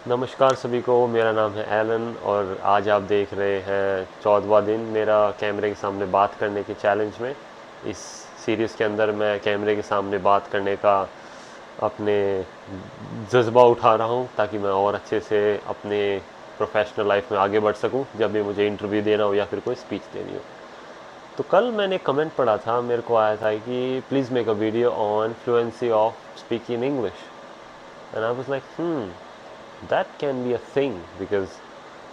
नमस्कार सभी को। मेरा नाम है एलन और आज आप देख रहे हैं 14वां दिन मेरा कैमरे के सामने बात करने के चैलेंज में। इस सीरीज़ के अंदर मैं कैमरे के सामने बात करने का अपने जज्बा उठा रहा हूँ ताकि मैं और अच्छे से अपने प्रोफेशनल लाइफ में आगे बढ़ सकूँ जब भी मुझे इंटरव्यू देना हो या फिर कोई स्पीच देनी हो। तो कल मैंने कमेंट पढ़ा था, मेरे को आया था कि please make a video on fluency of speaking English and I was like that can be a thing because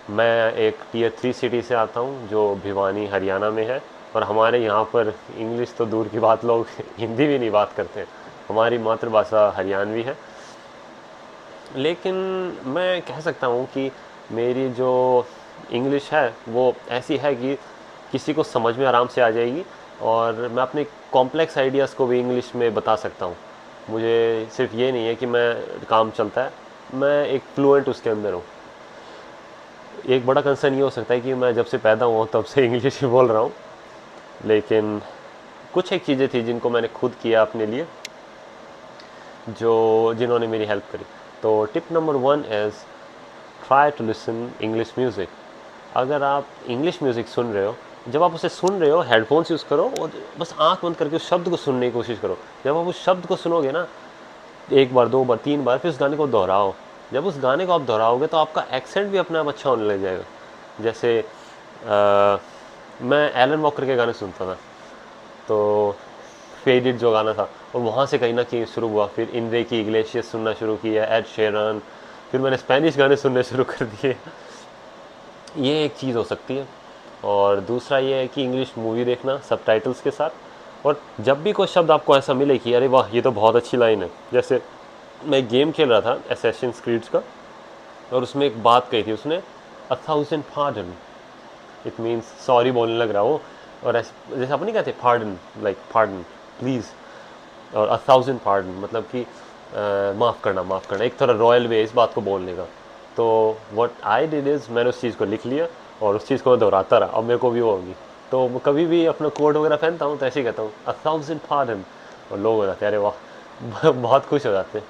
मैं एक टीयर 3 सिटी से आता हूँ जो भिवानी हरियाणा में है। और हमारे यहाँ पर इंग्लिश तो दूर की बात, लोग हिंदी भी नहीं बात करते हैं। हमारी मातृभाषा हरियाणवी है। लेकिन मैं कह सकता हूँ कि मेरी जो इंग्लिश है वो ऐसी है कि किसी को समझ में आराम से आ जाएगी और मैं अपने कॉम्प्लेक्स आइडियाज़ को भी इंग्लिश में बता सकता हूँ। मुझे सिर्फ ये नहीं है कि मैं काम चलता है, मैं एक फ्लुएंट उसके अंदर हूँ। एक बड़ा कंसर्न ये हो सकता है कि मैं जब से पैदा हुआ हूँ तब से इंग्लिश ही बोल रहा हूँ। लेकिन कुछ एक चीज़ें थी जिनको मैंने खुद किया अपने लिए, जो जिन्होंने मेरी हेल्प करी। तो tip number 1 is try to listen English music. अगर आप इंग्लिश म्यूज़िक सुन रहे हो, जब आप उसे सुन रहे हो हेडफोन्स यूज़ करो और बस आंख बंद करके उस शब्द को सुनने की कोशिश करो। जब आप उस शब्द को सुनोगे ना, एक बार, दो बार, तीन बार, फिर उस गाने को दोहराओ। जब उस गाने को आप दोहराओगे तो आपका एक्सेंट भी अपने आप अच्छा होने लग जाएगा। जैसे मैं एलन वॉकर के गाने सुनता था, तो फेडेड जो गाना था, और वहाँ से कहीं ना कहीं शुरू हुआ। फिर इनरेकी इग्लेशियस सुनना शुरू किया, एड शेरन। फिर मैंने स्पेनिश गाने सुनने शुरू कर दिए। ये एक चीज़ हो सकती है। और दूसरा ये है कि इंग्लिश मूवी देखना सबटाइटल्स के साथ। और जब भी कोई शब्द आपको ऐसा मिले कि अरे वाह ये तो बहुत अच्छी लाइन है, जैसे मैं गेम खेल रहा था असैसिन्स क्रीड्स का, और उसमें एक बात कही थी उसने, a thousand pardon. It means sorry बोलने लग रहा हो। और जैसे अपन नहीं कहते पार्डन, लाइक पार्डन प्लीज़, और अ थाउजेंड पार्डन मतलब कि माफ़ करना, माफ़ करना। एक थोड़ा रॉयल वे इस बात को बोलने का। तो व्हाट आई डिड इज़ मैंने उस चीज़ को लिख लिया और उस चीज़ को मैं दोहराता रहा। अब मेरे को भी वो होगी, तो मैं कभी भी अपना कोड वगैरह पहनता हूँ तो ऐसे ही कहता हूँ अ थाउजेंड पार्डन, और लोग हो जाते हैं अरे वाह बहुत खुश हो जाते हैं।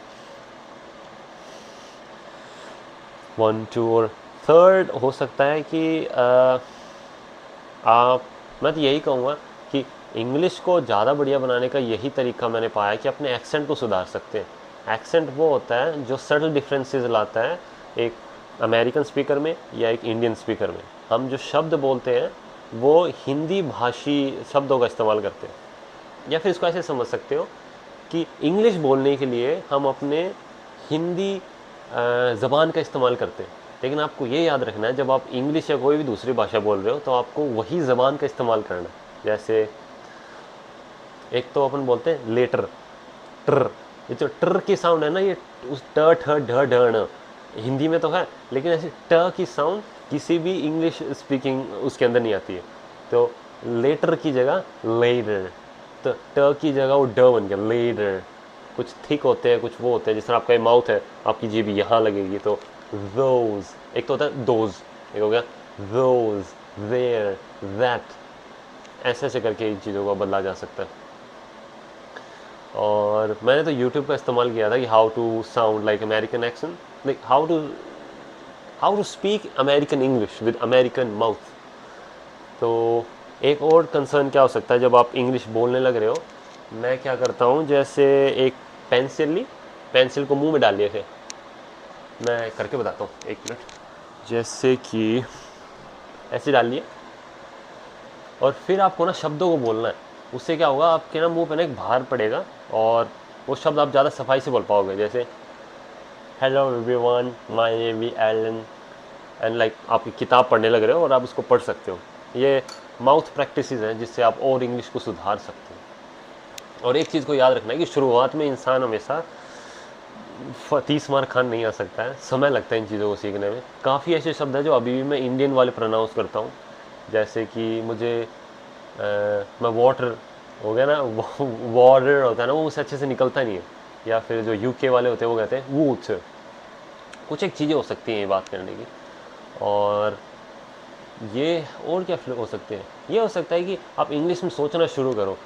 1 2 और थर्ड हो सकता है कि आप, मैं तो यही कहूँगा कि इंग्लिश को ज़्यादा बढ़िया बनाने का यही तरीका मैंने पाया कि अपने एक्सेंट को सुधार सकते हैं। एक्सेंट वो होता है जो सटल डिफरेंसेस लाता है एक अमेरिकन स्पीकर में या एक इंडियन स्पीकर में। हम जो शब्द बोलते हैं वो हिंदी भाषी शब्दों का इस्तेमाल करते हैं। या फिर इसको ऐसे समझ सकते हो कि इंग्लिश बोलने के लिए हम अपने हिंदी ज़बान का इस्तेमाल करते हैं। लेकिन आपको ये याद रखना है, जब आप इंग्लिश या कोई भी दूसरी भाषा बोल रहे हो तो आपको वही ज़बान का इस्तेमाल करना है। जैसे एक तो अपन बोलते हैं लेटर, ट्र। ये जो ट्र की साउंड है ना, ये उस ट ठ ढ ढ ण हिंदी में तो है, लेकिन ऐसे ट की साउंड किसी भी इंग्लिश स्पीकिंग उसके अंदर नहीं आती है। तो लेटर की जगह लेडर, तो ट की जगह वो ड बन गया लेडर। कुछ थिक होते हैं, कुछ वो होते हैं, जिस तरह आपका ये माउथ है, आपकी जीभ यहाँ लगेगी तो दोज। एक तो होता है दोज, एक हो गया दोज, देयर, दैट। ऐसे ऐसे करके इन चीज़ों को बदला जा सकता है। और मैंने तो यूट्यूब का इस्तेमाल किया था कि how to sound like American accent, like how to speak American English with American mouth. तो एक और कंसर्न क्या हो सकता है जब आप इंग्लिश बोलने लग रहे हो, मैं क्या करता हूँ, जैसे एक पेंसिल ली, पेंसिल को मुंह में डाल लिया थे। मैं करके बताता हूँ, एक मिनट। जैसे कि ऐसे डाल लिया, और फिर आपको ना शब्दों को बोलना है। उससे क्या होगा, आपके ना मुंह पे ना एक भार पड़ेगा और वो शब्द आप ज़्यादा सफाई से बोल पाओगे। जैसे hello everyone, my name is Alan, and like आप किताब पढ़ने लग रहे हो और आप उसको पढ़ सकते हो। ये माउथ प्रैक्टिसेस हैं जिससे आप और इंग्लिश को सुधार सकते हो। और एक चीज़ को याद रखना है कि शुरुआत में इंसान हमेशा 30 मार खान नहीं आ सकता है, समय लगता है इन चीज़ों को सीखने में। काफ़ी ऐसे शब्द हैं जो अभी भी मैं इंडियन वाले प्रोनाउंस करता हूँ। जैसे कि मुझे मैं वाटर हो गया ना, वाटर होता है ना, वो मुझसे अच्छे से निकलता नहीं है। या फिर जो यूके वाले होते हैं वो कहते हैं वूथ। कुछ एक चीज़ें हो सकती हैं ये बात करने की। और ये और क्या हो सकते हैं, ये हो सकता है कि आप इंग्लिश में सोचना शुरू करो।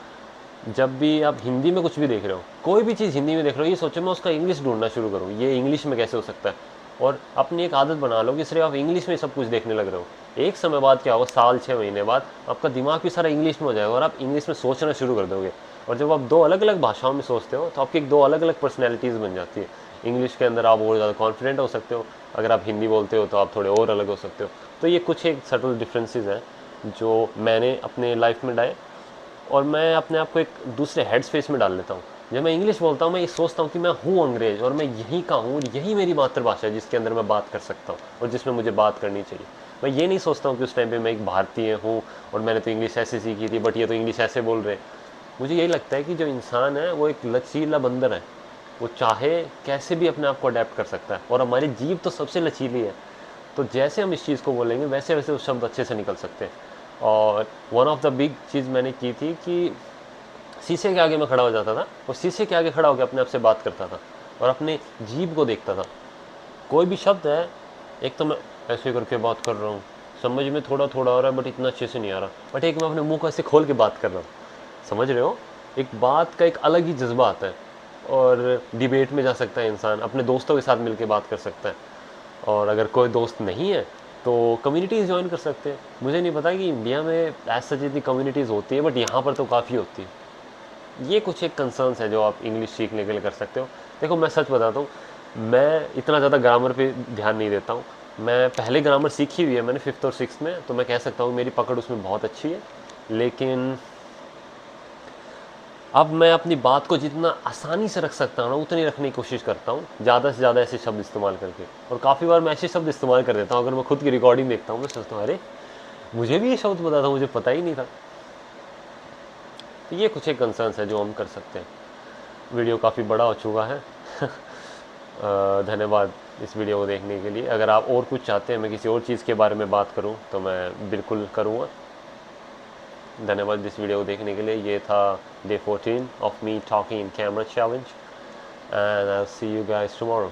जब भी आप हिंदी में कुछ भी देख रहे हो, कोई भी चीज़ हिंदी में देख रहे हो, ये सोचो मैं उसका इंग्लिश ढूंढना शुरू करूँ, ये इंग्लिश में कैसे हो सकता है। और अपनी एक आदत बना लो कि सिर्फ आप इंग्लिश में सब कुछ देखने लग रहे हो। एक समय बाद क्या होगा, साल 6 महीने बाद आपका दिमाग भी सारा इंग्लिश में हो जाएगा और आप इंग्लिश में सोचना शुरू कर दोगे। और जब आप दो अलग अलग भाषाओं में सोचते हो तो आपकी एक दो अलग अलग पर्सनैलिटीज़ बन जाती है। इंग्लिश के अंदर आप और ज़्यादा कॉन्फिडेंट हो सकते हो, अगर आप हिंदी बोलते हो तो आप थोड़े और अलग हो सकते हो। तो ये कुछ एक सटल डिफरेंसेस हैं जो मैंने अपने लाइफ में डाले, और मैं अपने आप को एक दूसरे हेड स्पेस में डाल लेता हूँ। जब मैं इंग्लिश बोलता हूँ मैं ये सोचता हूँ कि मैं हूँ अंग्रेज़ और मैं यहीं का हूँ और यही मेरी मातृभाषा है जिसके अंदर मैं बात कर सकता हूँ और जिसमें मुझे बात करनी चाहिए। मैं ये नहीं सोचता हूँ कि उस टाइम पे मैं एक भारतीय हूँ और मैंने तो इंग्लिश ऐसे सीखी थी बट ये तो इंग्लिश ऐसे बोल रहे हैं। मुझे यही लगता है कि जो इंसान है वो एक लचीला बंदर है, वो चाहे कैसे भी अपने आप को अडेप्ट कर सकता है, और हमारी जीभ तो सबसे लचीली है। तो जैसे हम इस चीज़ को बोलेंगे वैसे वैसे उस शब्द अच्छे से निकल सकते हैं। और वन ऑफ द बिग चीज़ मैंने की थी कि शीशे के आगे मैं खड़ा हो जाता था और शीशे के आगे खड़ा होकर अपने आप से बात करता था और अपने जीभ को देखता था। कोई भी शब्द है, एक तो मैं ऐसे करके बात कर रहा हूँ, समझ में थोड़ा थोड़ा आ रहा है बट इतना अच्छे से नहीं आ रहा, बट एक मैं अपने मुंह को ऐसे खोल के बात कर रहा हूँ। समझ रहे हो, एक बात का एक अलग ही जज्बा आता है। और डिबेट में जा सकता है इंसान, अपने दोस्तों के साथ मिलकर बात कर सकता है। और अगर कोई दोस्त नहीं है तो कम्युनिटीज़ ज्वाइन कर सकते हैं। मुझे नहीं पता कि इंडिया में ऐसा सच इतनी कम्युनिटीज़ होती है, बट यहाँ पर तो काफ़ी होती है। ये कुछ एक कंसर्न्स है जो आप इंग्लिश सीखने के लिए कर सकते हो। देखो मैं सच बताता हूँ, मैं इतना ज़्यादा ग्रामर पे ध्यान नहीं देता हूँ। मैं पहले ग्रामर सीखी हुई है मैंने 5th और 6th में, तो मैं कह सकता हूँ मेरी पकड़ उसमें बहुत अच्छी है। लेकिन अब मैं अपनी बात को जितना आसानी से रख सकता हूँ ना उतनी रखने की कोशिश करता हूँ, ज़्यादा से ज़्यादा ऐसे शब्द इस्तेमाल करके। और काफ़ी बार मैं ऐसे शब्द इस्तेमाल कर देता हूँ, अगर मैं खुद की रिकॉर्डिंग देखता हूँ मैं सोचता हूँ अरे मुझे भी ये शब्द पता था, मुझे पता ही नहीं था। तो ये कुछ एक कंसर्न्स है जो हम कर सकते हैं। वीडियो काफ़ी बड़ा हो चुका है। धन्यवाद इस वीडियो को देखने के लिए। अगर आप और कुछ चाहते हैं मैं किसी और चीज़ के बारे में बात करूं तो मैं बिल्कुल करूंगा। धन्यवाद इस वीडियो को देखने के लिए। ये था day 14 of me talking in camera challenge, and I will see you guys tomorrow.